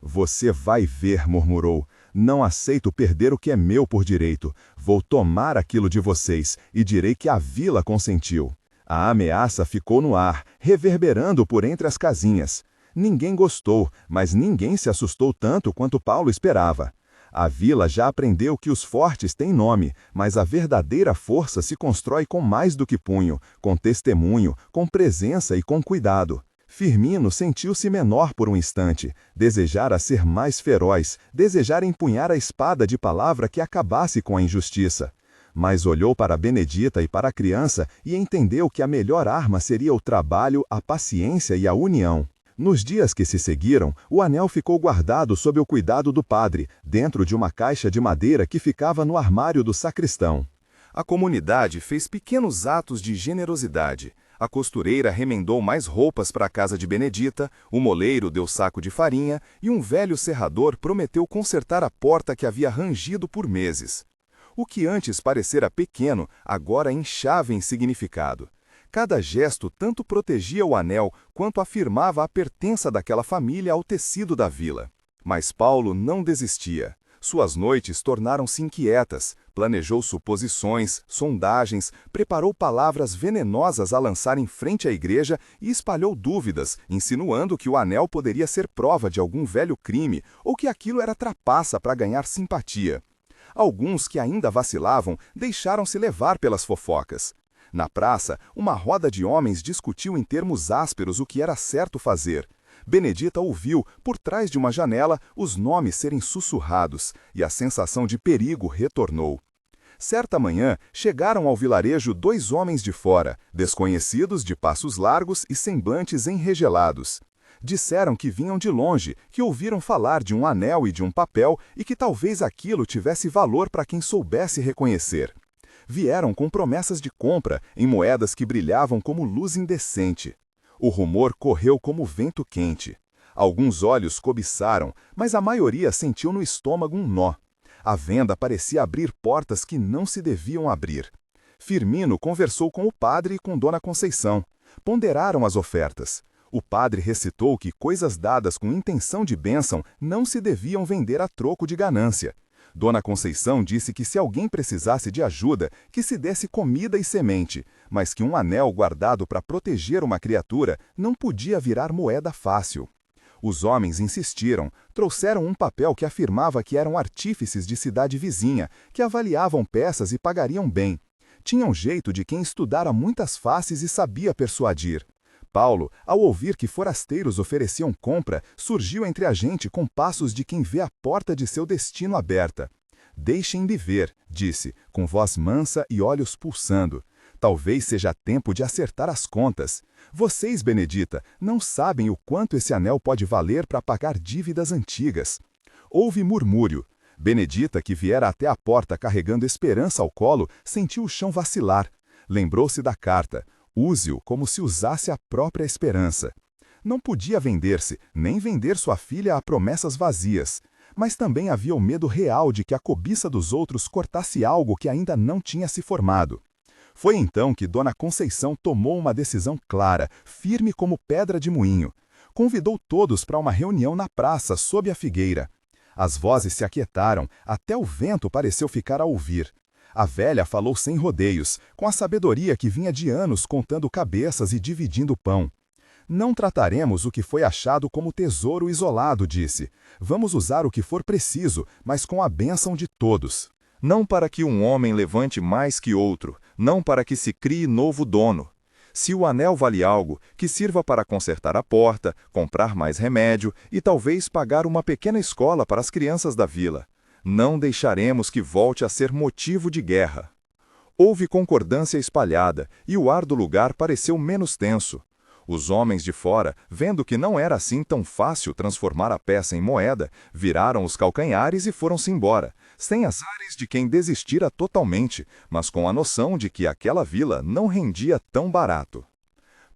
Você vai ver, murmurou. Não aceito perder o que é meu por direito. Vou tomar aquilo de vocês e direi que a vila consentiu. A ameaça ficou no ar, reverberando por entre as casinhas. Ninguém gostou, mas ninguém se assustou tanto quanto Paulo esperava. A vila já aprendeu que os fortes têm nome, mas a verdadeira força se constrói com mais do que punho, com testemunho, com presença e com cuidado. Firmino sentiu-se menor por um instante, desejara ser mais feroz, desejara empunhar a espada de palavra que acabasse com a injustiça. Mas olhou para Benedita e para a criança e entendeu que a melhor arma seria o trabalho, a paciência e a união. Nos dias que se seguiram, o anel ficou guardado sob o cuidado do padre, dentro de uma caixa de madeira que ficava no armário do sacristão. A comunidade fez pequenos atos de generosidade. A costureira remendou mais roupas para a casa de Benedita, o moleiro deu saco de farinha e um velho serrador prometeu consertar a porta que havia rangido por meses. O que antes parecera pequeno, agora inchava em significado. Cada gesto tanto protegia o anel quanto afirmava a pertença daquela família ao tecido da vila. Mas Paulo não desistia. Suas noites tornaram-se inquietas, planejou suposições, sondagens, preparou palavras venenosas a lançar em frente à igreja e espalhou dúvidas, insinuando que o anel poderia ser prova de algum velho crime ou que aquilo era trapaça para ganhar simpatia. Alguns que ainda vacilavam deixaram-se levar pelas fofocas. Na praça, uma roda de homens discutiu em termos ásperos o que era certo fazer. Benedita ouviu, por trás de uma janela, os nomes serem sussurrados, e a sensação de perigo retornou. Certa manhã, chegaram ao vilarejo 2 homens de fora, desconhecidos de passos largos e semblantes enregelados. Disseram que vinham de longe, que ouviram falar de um anel e de um papel e que talvez aquilo tivesse valor para quem soubesse reconhecer. Vieram com promessas de compra em moedas que brilhavam como luz indecente. O rumor correu como vento quente. Alguns olhos cobiçaram, mas a maioria sentiu no estômago um nó. A venda parecia abrir portas que não se deviam abrir. Firmino conversou com o padre e com Dona Conceição. Ponderaram as ofertas. O padre recitou que coisas dadas com intenção de bênção não se deviam vender a troco de ganância. Dona Conceição disse que se alguém precisasse de ajuda, que se desse comida e semente, mas que um anel guardado para proteger uma criatura não podia virar moeda fácil. Os homens insistiram, trouxeram um papel que afirmava que eram artífices de cidade vizinha, que avaliavam peças e pagariam bem. Tinham jeito de quem estudara muitas faces e sabia persuadir. Paulo, ao ouvir que forasteiros ofereciam compra, surgiu entre a gente com passos de quem vê a porta de seu destino aberta. Deixem-me ver, disse, com voz mansa e olhos pulsando. Talvez seja tempo de acertar as contas. Vocês, Benedita, não sabem o quanto esse anel pode valer para pagar dívidas antigas. Houve murmúrio. Benedita, que viera até a porta carregando esperança ao colo, sentiu o chão vacilar. Lembrou-se da carta. Use-o como se usasse a própria esperança. Não podia vender-se, nem vender sua filha a promessas vazias. Mas também havia o medo real de que a cobiça dos outros cortasse algo que ainda não tinha se formado. Foi então que Dona Conceição tomou uma decisão clara, firme como pedra de moinho. Convidou todos para uma reunião na praça, sob a figueira. As vozes se aquietaram, até o vento pareceu ficar a ouvir. A velha falou sem rodeios, com a sabedoria que vinha de anos contando cabeças e dividindo pão. Não trataremos o que foi achado como tesouro isolado, disse. Vamos usar o que for preciso, mas com a bênção de todos. Não para que um homem levante mais que outro, não para que se crie novo dono. Se o anel vale algo, que sirva para consertar a porta, comprar mais remédio e talvez pagar uma pequena escola para as crianças da vila. Não deixaremos que volte a ser motivo de guerra. Houve concordância espalhada, e o ar do lugar pareceu menos tenso. Os homens de fora, vendo que não era assim tão fácil transformar a peça em moeda, viraram os calcanhares e foram-se embora, sem as ares de quem desistira totalmente, mas com a noção de que aquela vila não rendia tão barato.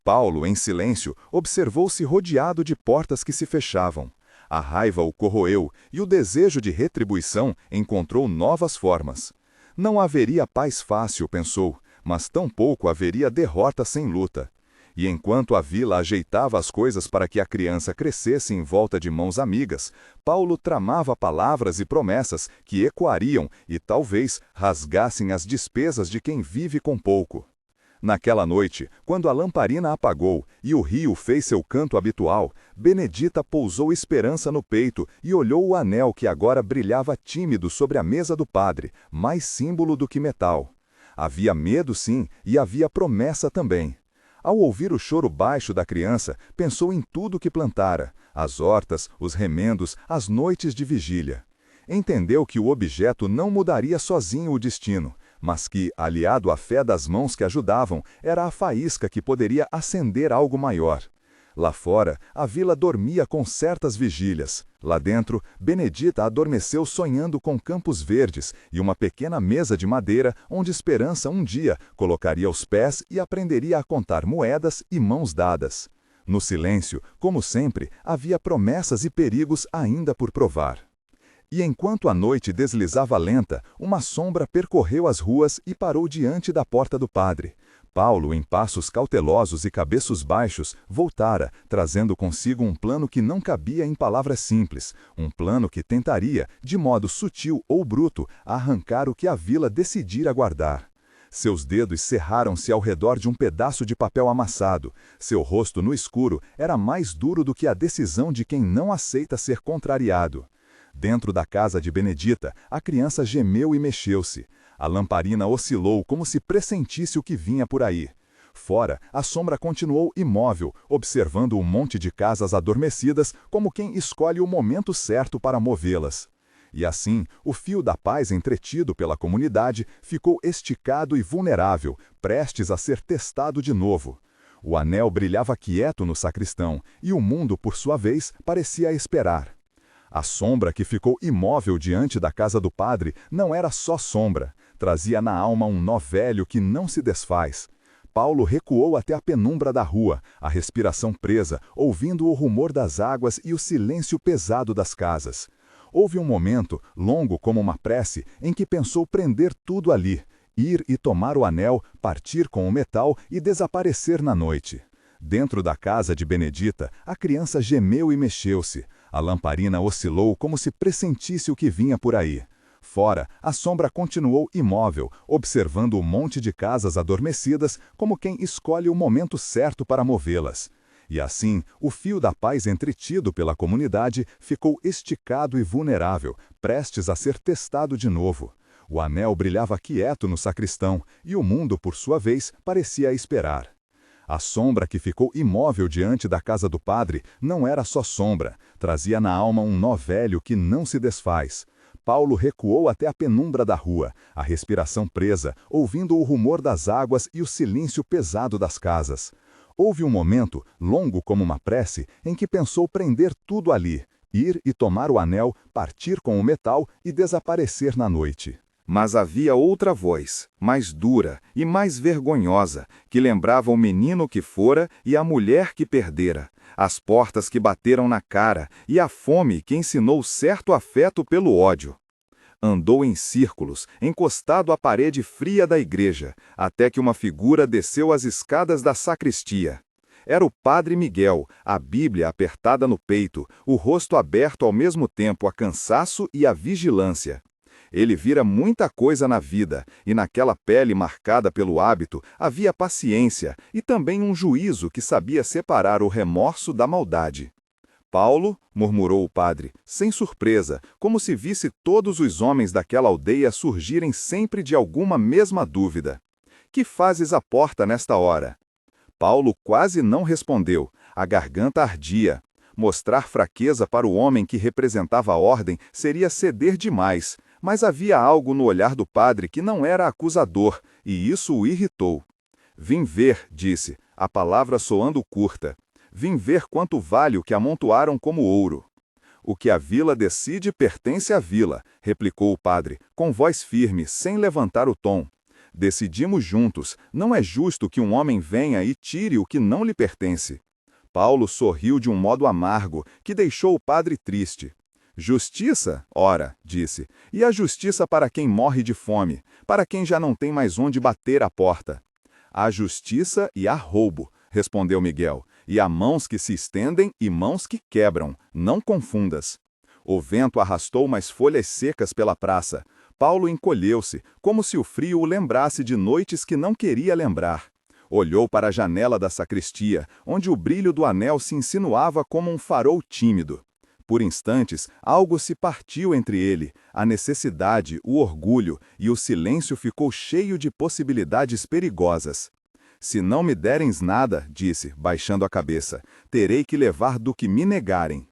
Paulo, em silêncio, observou-se rodeado de portas que se fechavam. A raiva o corroeu e o desejo de retribuição encontrou novas formas. Não haveria paz fácil, pensou, mas tampouco haveria derrota sem luta. E enquanto a vila ajeitava as coisas para que a criança crescesse em volta de mãos amigas, Paulo tramava palavras e promessas que ecoariam e talvez rasgassem as despesas de quem vive com pouco. Naquela noite, quando a lamparina apagou e o rio fez seu canto habitual, Benedita pousou esperança no peito e olhou o anel que agora brilhava tímido sobre a mesa do padre, mais símbolo do que metal. Havia medo, sim, e havia promessa também. Ao ouvir o choro baixo da criança, pensou em tudo que plantara, as hortas, os remendos, as noites de vigília. Entendeu que o objeto não mudaria sozinho o destino, mas que, aliado à fé das mãos que ajudavam, era a faísca que poderia acender algo maior. Lá fora, a vila dormia com certas vigílias. Lá dentro, Benedita adormeceu sonhando com campos verdes e uma pequena mesa de madeira onde Esperança um dia colocaria os pés e aprenderia a contar moedas e mãos dadas. No silêncio, como sempre, havia promessas e perigos ainda por provar. E enquanto a noite deslizava lenta, uma sombra percorreu as ruas e parou diante da porta do padre. Paulo, em passos cautelosos e cabeços baixos, voltara, trazendo consigo um plano que não cabia em palavras simples, um plano que tentaria, de modo sutil ou bruto, arrancar o que a vila decidira guardar. Seus dedos cerraram-se ao redor de um pedaço de papel amassado. Seu rosto no escuro era mais duro do que a decisão de quem não aceita ser contrariado. Dentro da casa de Benedita, a criança gemeu e mexeu-se. A lamparina oscilou como se pressentisse o que vinha por aí. Fora, a sombra continuou imóvel, observando um monte de casas adormecidas como quem escolhe o momento certo para movê-las. E assim, o fio da paz entretido pela comunidade ficou esticado e vulnerável, prestes a ser testado de novo. O anel brilhava quieto no sacristão, e o mundo, por sua vez, parecia esperar. A sombra que ficou imóvel diante da casa do padre não era só sombra, trazia na alma um nó velho que não se desfaz. Paulo recuou até a penumbra da rua, a respiração presa, ouvindo o rumor das águas e o silêncio pesado das casas. Houve um momento, longo como uma prece, em que pensou prender tudo ali, ir e tomar o anel, partir com o metal e desaparecer na noite. Dentro da casa de Benedita, a criança gemeu e mexeu-se. A lamparina oscilou como se pressentisse o que vinha por aí. Fora, a sombra continuou imóvel, observando o monte de casas adormecidas como quem escolhe o momento certo para movê-las. E assim, o fio da paz entretido pela comunidade ficou esticado e vulnerável, prestes a ser testado de novo. O anel brilhava quieto no sacristão, e o mundo, por sua vez, parecia esperar. A sombra que ficou imóvel diante da casa do padre não era só sombra, trazia na alma um nó velho que não se desfaz. Paulo recuou até a penumbra da rua, a respiração presa, ouvindo o rumor das águas e o silêncio pesado das casas. Houve um momento, longo como uma prece, em que pensou prender tudo ali, ir e tomar o anel, partir com o metal e desaparecer na noite. Mas havia outra voz, mais dura e mais vergonhosa, que lembrava o menino que fora e a mulher que perdera, as portas que bateram na cara e a fome que ensinou certo afeto pelo ódio. Andou em círculos, encostado à parede fria da igreja, até que uma figura desceu as escadas da sacristia. Era o padre Miguel, a Bíblia apertada no peito, o rosto aberto ao mesmo tempo a cansaço e a vigilância. Ele vira muita coisa na vida, e naquela pele marcada pelo hábito havia paciência e também um juízo que sabia separar o remorso da maldade. Paulo, murmurou o padre, sem surpresa, como se visse todos os homens daquela aldeia surgirem sempre de alguma mesma dúvida. Que fazes à porta nesta hora? Paulo quase não respondeu, a garganta ardia. Mostrar fraqueza para o homem que representava a ordem seria ceder demais, mas havia algo no olhar do padre que não era acusador, e isso o irritou. Vim ver, disse, a palavra soando curta. Vim ver quanto vale o que amontoaram como ouro. O que a vila decide pertence à vila, replicou o padre, com voz firme, sem levantar o tom. Decidimos juntos, não é justo que um homem venha e tire o que não lhe pertence. Paulo sorriu de um modo amargo, que deixou o padre triste. Justiça? Ora, disse, e a justiça para quem morre de fome, para quem já não tem mais onde bater a porta. Há justiça e há roubo, respondeu Miguel, e há mãos que se estendem e mãos que quebram, não confundas. O vento arrastou mais folhas secas pela praça. Paulo encolheu-se, como se o frio o lembrasse de noites que não queria lembrar. Olhou para a janela da sacristia, onde o brilho do anel se insinuava como um farol tímido. Por instantes, algo se partiu entre ele, a necessidade, o orgulho, e o silêncio ficou cheio de possibilidades perigosas. Se não me derens nada, disse, baixando a cabeça, terei que levar do que me negarem.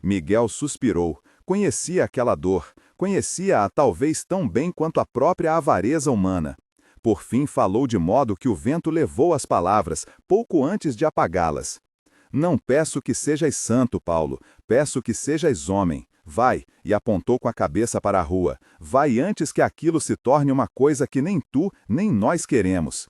Miguel suspirou. Conhecia aquela dor, conhecia-a talvez tão bem quanto a própria avareza humana. Por fim falou de modo que o vento levou as palavras, pouco antes de apagá-las. Não peço que sejas santo, Paulo, peço que sejas homem. Vai, e apontou com a cabeça para a rua. Vai antes que aquilo se torne uma coisa que nem tu, nem nós queremos.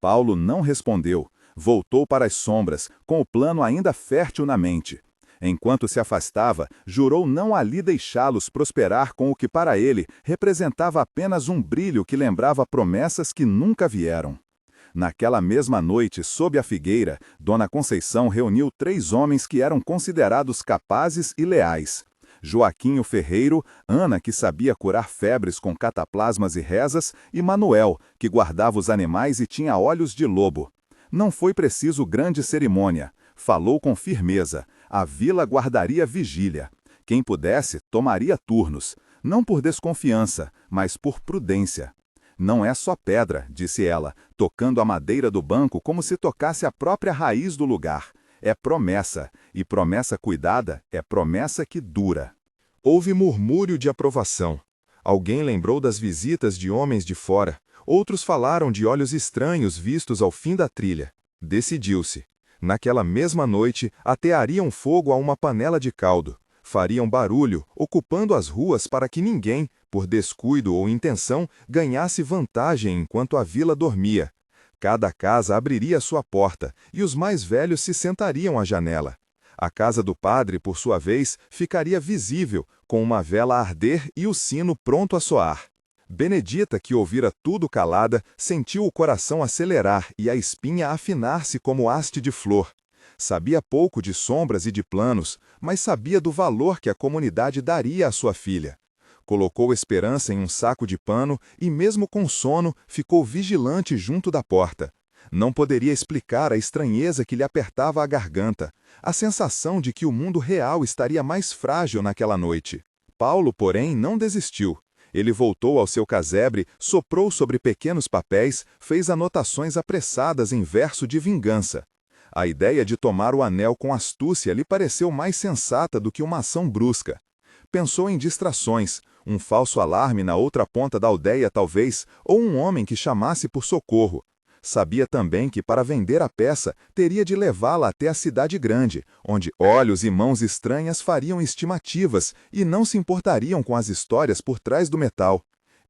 Paulo não respondeu. Voltou para as sombras, com o plano ainda fértil na mente. Enquanto se afastava, jurou não ali deixá-los prosperar com o que para ele representava apenas um brilho que lembrava promessas que nunca vieram. Naquela mesma noite, sob a figueira, Dona Conceição reuniu 3 homens que eram considerados capazes e leais. Joaquim o ferreiro, Ana, que sabia curar febres com cataplasmas e rezas, e Manuel, que guardava os animais e tinha olhos de lobo. Não foi preciso grande cerimônia. Falou com firmeza. A vila guardaria vigília. Quem pudesse, tomaria turnos. Não por desconfiança, mas por prudência. Não é só pedra, disse ela, tocando a madeira do banco como se tocasse a própria raiz do lugar. É promessa, e promessa cuidada é promessa que dura. Houve murmúrio de aprovação. Alguém lembrou das visitas de homens de fora. Outros falaram de olhos estranhos vistos ao fim da trilha. Decidiu-se. Naquela mesma noite, ateariam fogo a uma panela de caldo. Fariam barulho, ocupando as ruas para que ninguém, por descuido ou intenção, ganhasse vantagem enquanto a vila dormia. Cada casa abriria sua porta, e os mais velhos se sentariam à janela. A casa do padre, por sua vez, ficaria visível, com uma vela a arder e o sino pronto a soar. Benedita, que ouvira tudo calada, sentiu o coração acelerar e a espinha afinar-se como haste de flor. Sabia pouco de sombras e de planos, mas sabia do valor que a comunidade daria à sua filha. Colocou esperança em um saco de pano e, mesmo com sono, ficou vigilante junto da porta. Não poderia explicar a estranheza que lhe apertava a garganta, a sensação de que o mundo real estaria mais frágil naquela noite. Paulo, porém, não desistiu. Ele voltou ao seu casebre, soprou sobre pequenos papéis, fez anotações apressadas em verso de vingança. A ideia de tomar o anel com astúcia lhe pareceu mais sensata do que uma ação brusca. Pensou em distrações, um falso alarme na outra ponta da aldeia talvez, ou um homem que chamasse por socorro. Sabia também que para vender a peça teria de levá-la até a cidade grande, onde olhos e mãos estranhas fariam estimativas e não se importariam com as histórias por trás do metal.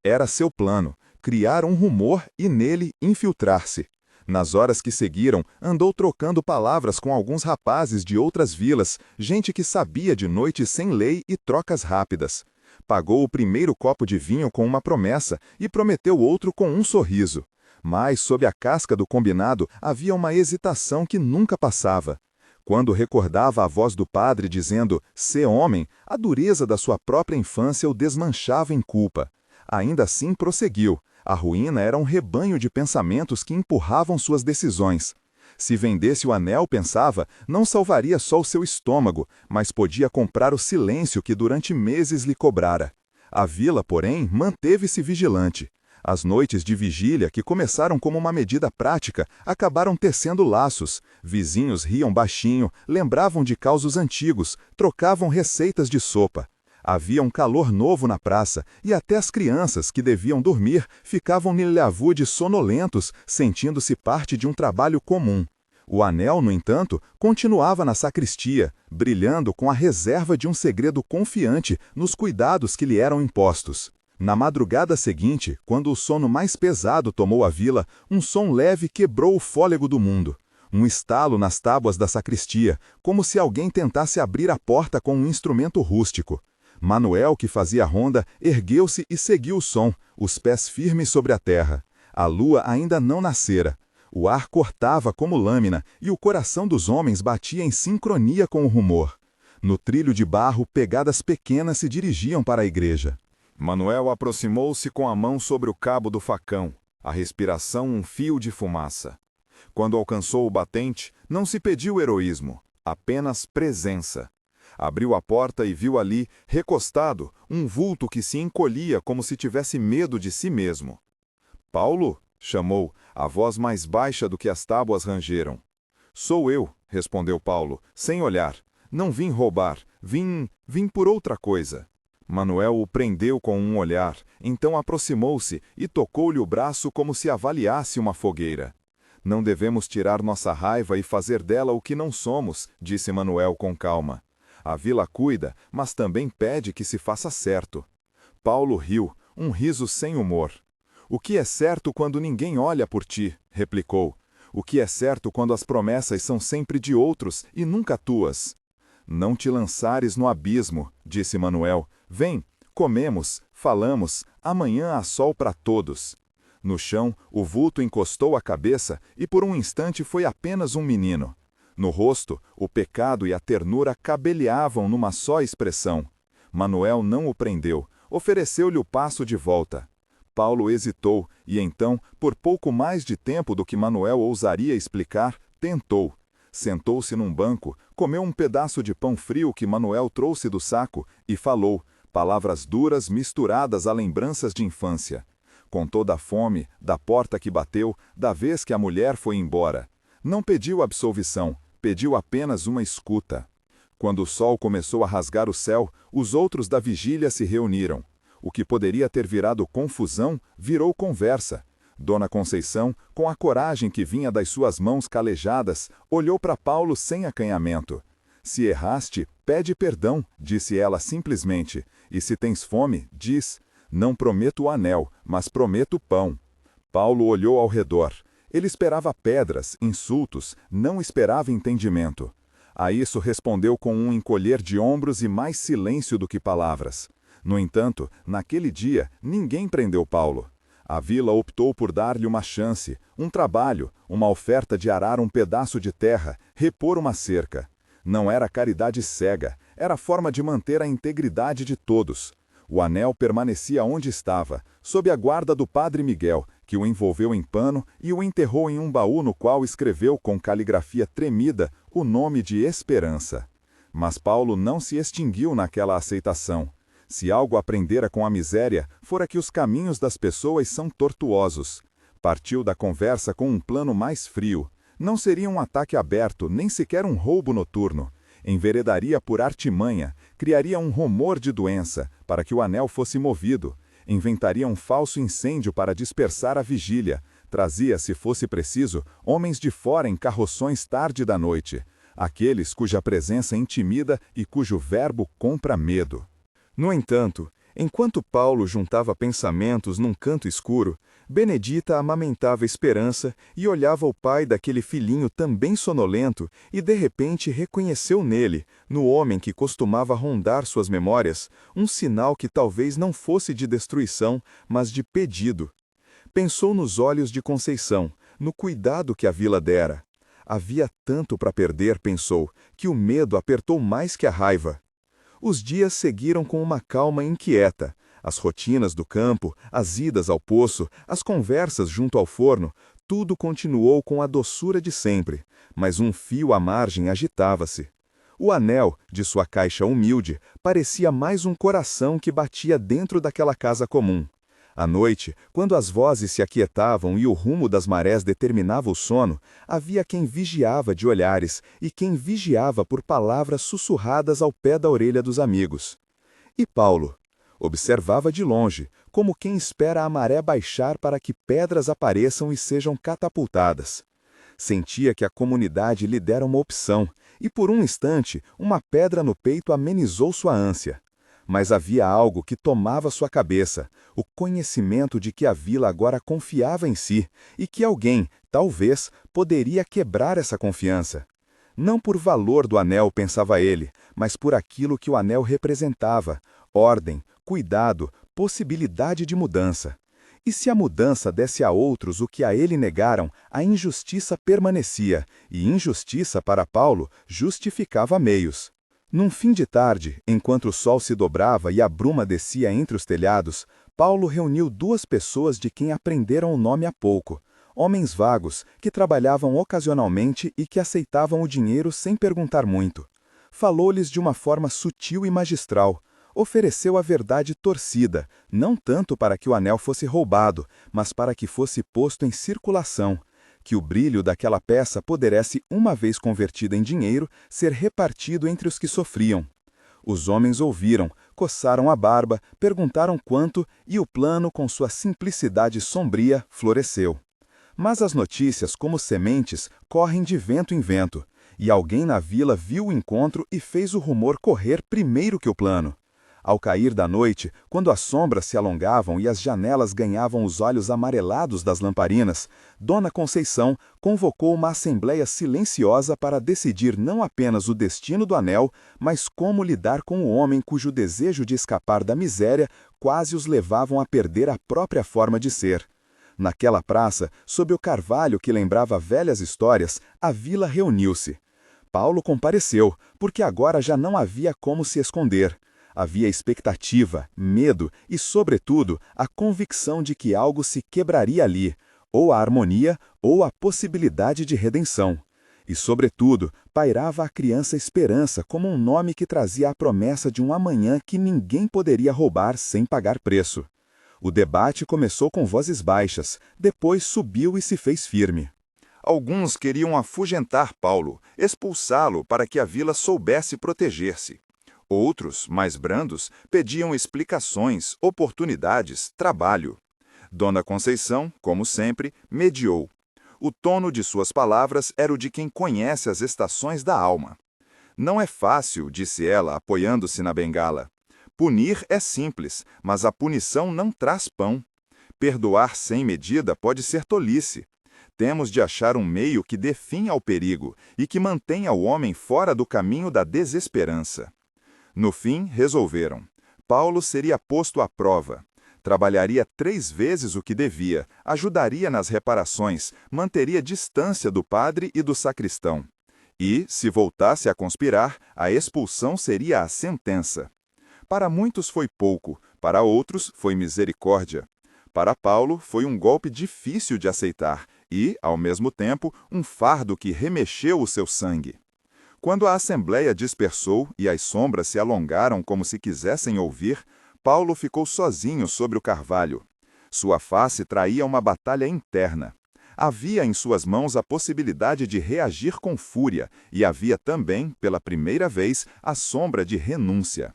Era seu plano, criar um rumor e nele infiltrar-se. Nas horas que seguiram, andou trocando palavras com alguns rapazes de outras vilas, gente que sabia de noites sem lei e trocas rápidas. Pagou o primeiro copo de vinho com uma promessa e prometeu outro com um sorriso. Mas, sob a casca do combinado, havia uma hesitação que nunca passava. Quando recordava a voz do padre dizendo "sê homem", a dureza da sua própria infância o desmanchava em culpa. Ainda assim prosseguiu. A ruína era um rebanho de pensamentos que empurravam suas decisões. Se vendesse o anel, pensava, não salvaria só o seu estômago, mas podia comprar o silêncio que durante meses lhe cobrara. A vila, porém, manteve-se vigilante. As noites de vigília, que começaram como uma medida prática, acabaram tecendo laços. Vizinhos riam baixinho, lembravam de causos antigos, trocavam receitas de sopa. Havia um calor novo na praça, e até as crianças, que deviam dormir, ficavam nilhavude sonolentos, sentindo-se parte de um trabalho comum. O anel, no entanto, continuava na sacristia, brilhando com a reserva de um segredo confiante nos cuidados que lhe eram impostos. Na madrugada seguinte, quando o sono mais pesado tomou a vila, um som leve quebrou o fôlego do mundo. Um estalo nas tábuas da sacristia, como se alguém tentasse abrir a porta com um instrumento rústico. Manuel, que fazia ronda, ergueu-se e seguiu o som, os pés firmes sobre a terra. A lua ainda não nascera. O ar cortava como lâmina e o coração dos homens batia em sincronia com o rumor. No trilho de barro, pegadas pequenas se dirigiam para a igreja. Manuel aproximou-se com a mão sobre o cabo do facão, a respiração um fio de fumaça. Quando alcançou o batente, não se pediu heroísmo, apenas presença. Abriu a porta e viu ali, recostado, um vulto que se encolhia como se tivesse medo de si mesmo. "Paulo?", chamou, a voz mais baixa do que as tábuas rangeram. "Sou eu", respondeu Paulo, sem olhar. "Não vim roubar, vim por outra coisa." Manuel o prendeu com um olhar, então aproximou-se e tocou-lhe o braço como se avaliasse uma fogueira. "Não devemos tirar nossa raiva e fazer dela o que não somos", disse Manuel com calma. "A vila cuida, mas também pede que se faça certo." Paulo riu, um riso sem humor. "O que é certo quando ninguém olha por ti?", replicou. "O que é certo quando as promessas são sempre de outros e nunca tuas?" Não te lançares no abismo, disse Manuel. Vem, comemos, falamos, amanhã há sol para todos. No chão, o vulto encostou a cabeça e por um instante foi apenas um menino. No rosto, o pecado e a ternura cabeleavam numa só expressão. Manuel não o prendeu, ofereceu-lhe o passo de volta. Paulo hesitou e então, por pouco mais de tempo do que Manuel ousaria explicar, tentou. Sentou-se num banco, comeu um pedaço de pão frio que Manuel trouxe do saco e falou, palavras duras misturadas a lembranças de infância. Contou da fome, da porta que bateu, da vez que a mulher foi embora. Não pediu absolvição, pediu apenas uma escuta. Quando o sol começou a rasgar o céu, os outros da vigília se reuniram. O que poderia ter virado confusão, virou conversa. Dona Conceição, com a coragem que vinha das suas mãos calejadas, olhou para Paulo sem acanhamento. Se erraste, pede perdão, disse ela simplesmente. E se tens fome, diz. Não prometo o anel, mas prometo pão. Paulo olhou ao redor. Ele esperava pedras, insultos, não esperava entendimento. A isso respondeu com um encolher de ombros e mais silêncio do que palavras. No entanto, naquele dia, ninguém prendeu Paulo. A vila optou por dar-lhe uma chance, um trabalho, uma oferta de arar um pedaço de terra, repor uma cerca. Não era caridade cega, era forma de manter a integridade de todos. O anel permanecia onde estava, sob a guarda do padre Miguel, que o envolveu em pano e o enterrou em um baú no qual escreveu com caligrafia tremida o nome de Esperança. Mas Paulo não se extinguiu naquela aceitação. Se algo aprendera com a miséria, fora que os caminhos das pessoas são tortuosos. Partiu da conversa com um plano mais frio. Não seria um ataque aberto, nem sequer um roubo noturno. Enveredaria por artimanha, criaria um rumor de doença, para que o anel fosse movido. Inventaria um falso incêndio para dispersar a vigília. Trazia, se fosse preciso, homens de fora em carroções tarde da noite. Aqueles cuja presença intimida e cujo verbo compra medo. No entanto, enquanto Paulo juntava pensamentos num canto escuro, Benedita amamentava esperança e olhava o pai daquele filhinho também sonolento e de repente reconheceu nele, no homem que costumava rondar suas memórias, um sinal que talvez não fosse de destruição, mas de pedido. Pensou nos olhos de Conceição, no cuidado que a vila dera. Havia tanto para perder, pensou, que o medo apertou mais que a raiva. Os dias seguiram com uma calma inquieta. As rotinas do campo, as idas ao poço, as conversas junto ao forno, tudo continuou com a doçura de sempre, mas um fio à margem agitava-se. O anel, de sua caixa humilde, parecia mais um coração que batia dentro daquela casa comum. À noite, quando as vozes se aquietavam e o rumo das marés determinava o sono, havia quem vigiava de olhares e quem vigiava por palavras sussurradas ao pé da orelha dos amigos. E Paulo? Observava de longe, como quem espera a maré baixar para que pedras apareçam e sejam catapultadas. Sentia que a comunidade lhe dera uma opção, e por um instante, uma pedra no peito amenizou sua ânsia. Mas havia algo que tomava sua cabeça, o conhecimento de que a vila agora confiava em si, e que alguém, talvez, poderia quebrar essa confiança. Não por valor do anel, pensava ele, mas por aquilo que o anel representava: ordem, cuidado, possibilidade de mudança. E se a mudança desse a outros o que a ele negaram, a injustiça permanecia, e injustiça para Paulo justificava meios. Num fim de tarde, enquanto o sol se dobrava e a bruma descia entre os telhados, Paulo reuniu duas pessoas de quem aprenderam o nome há pouco, homens vagos, que trabalhavam ocasionalmente e que aceitavam o dinheiro sem perguntar muito. Falou-lhes de uma forma sutil e magistral. Ofereceu a verdade torcida, não tanto para que o anel fosse roubado, mas para que fosse posto em circulação, que o brilho daquela peça pudesse, uma vez convertida em dinheiro, ser repartido entre os que sofriam. Os homens ouviram, coçaram a barba, perguntaram quanto, e o plano, com sua simplicidade sombria, floresceu. Mas as notícias, como sementes, correm de vento em vento, e alguém na vila viu o encontro e fez o rumor correr primeiro que o plano. Ao cair da noite, quando as sombras se alongavam e as janelas ganhavam os olhos amarelados das lamparinas, Dona Conceição convocou uma assembleia silenciosa para decidir não apenas o destino do anel, mas como lidar com o homem cujo desejo de escapar da miséria quase os levavam a perder a própria forma de ser. Naquela praça, sob o carvalho que lembrava velhas histórias, a vila reuniu-se. Paulo compareceu, porque agora já não havia como se esconder. Havia expectativa, medo e, sobretudo, a convicção de que algo se quebraria ali, ou a harmonia ou a possibilidade de redenção. E, sobretudo, pairava a criança Esperança como um nome que trazia a promessa de um amanhã que ninguém poderia roubar sem pagar preço. O debate começou com vozes baixas, depois subiu e se fez firme. Alguns queriam afugentar Paulo, expulsá-lo para que a vila soubesse proteger-se. Outros, mais brandos, pediam explicações, oportunidades, trabalho. Dona Conceição, como sempre, mediou. O tono de suas palavras era o de quem conhece as estações da alma. Não é fácil, disse ela, apoiando-se na bengala. Punir é simples, mas a punição não traz pão. Perdoar sem medida pode ser tolice. Temos de achar um meio que dê fim ao perigo e que mantenha o homem fora do caminho da desesperança. No fim, resolveram. Paulo seria posto à prova. Trabalharia 3 vezes o que devia, ajudaria nas reparações, manteria distância do padre e do sacristão. E, se voltasse a conspirar, a expulsão seria a sentença. Para muitos foi pouco, para outros foi misericórdia. Para Paulo foi um golpe difícil de aceitar e, ao mesmo tempo, um fardo que remexeu o seu sangue. Quando a assembleia dispersou e as sombras se alongaram como se quisessem ouvir, Paulo ficou sozinho sobre o carvalho. Sua face traía uma batalha interna. Havia em suas mãos a possibilidade de reagir com fúria e havia também, pela primeira vez, a sombra de renúncia.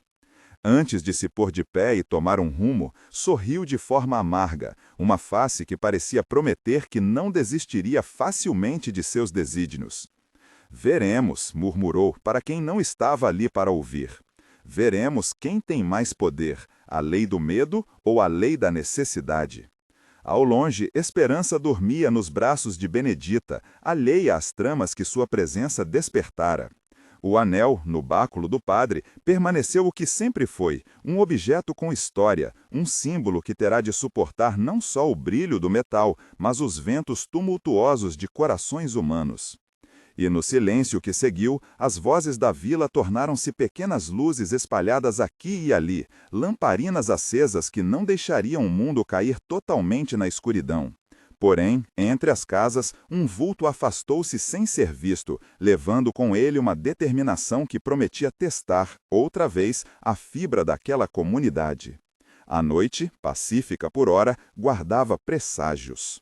Antes de se pôr de pé e tomar um rumo, sorriu de forma amarga, uma face que parecia prometer que não desistiria facilmente de seus desígnios. Veremos, murmurou, para quem não estava ali para ouvir. Veremos quem tem mais poder, a lei do medo ou a lei da necessidade. Ao longe, Esperança dormia nos braços de Benedita, alheia às tramas que sua presença despertara. O anel, no báculo do padre, permaneceu o que sempre foi, um objeto com história, um símbolo que terá de suportar não só o brilho do metal, mas os ventos tumultuosos de corações humanos. E no silêncio que seguiu, as vozes da vila tornaram-se pequenas luzes espalhadas aqui e ali, lamparinas acesas que não deixariam o mundo cair totalmente na escuridão. Porém, entre as casas, um vulto afastou-se sem ser visto, levando com ele uma determinação que prometia testar, outra vez, a fibra daquela comunidade. A noite, pacífica por ora, guardava presságios.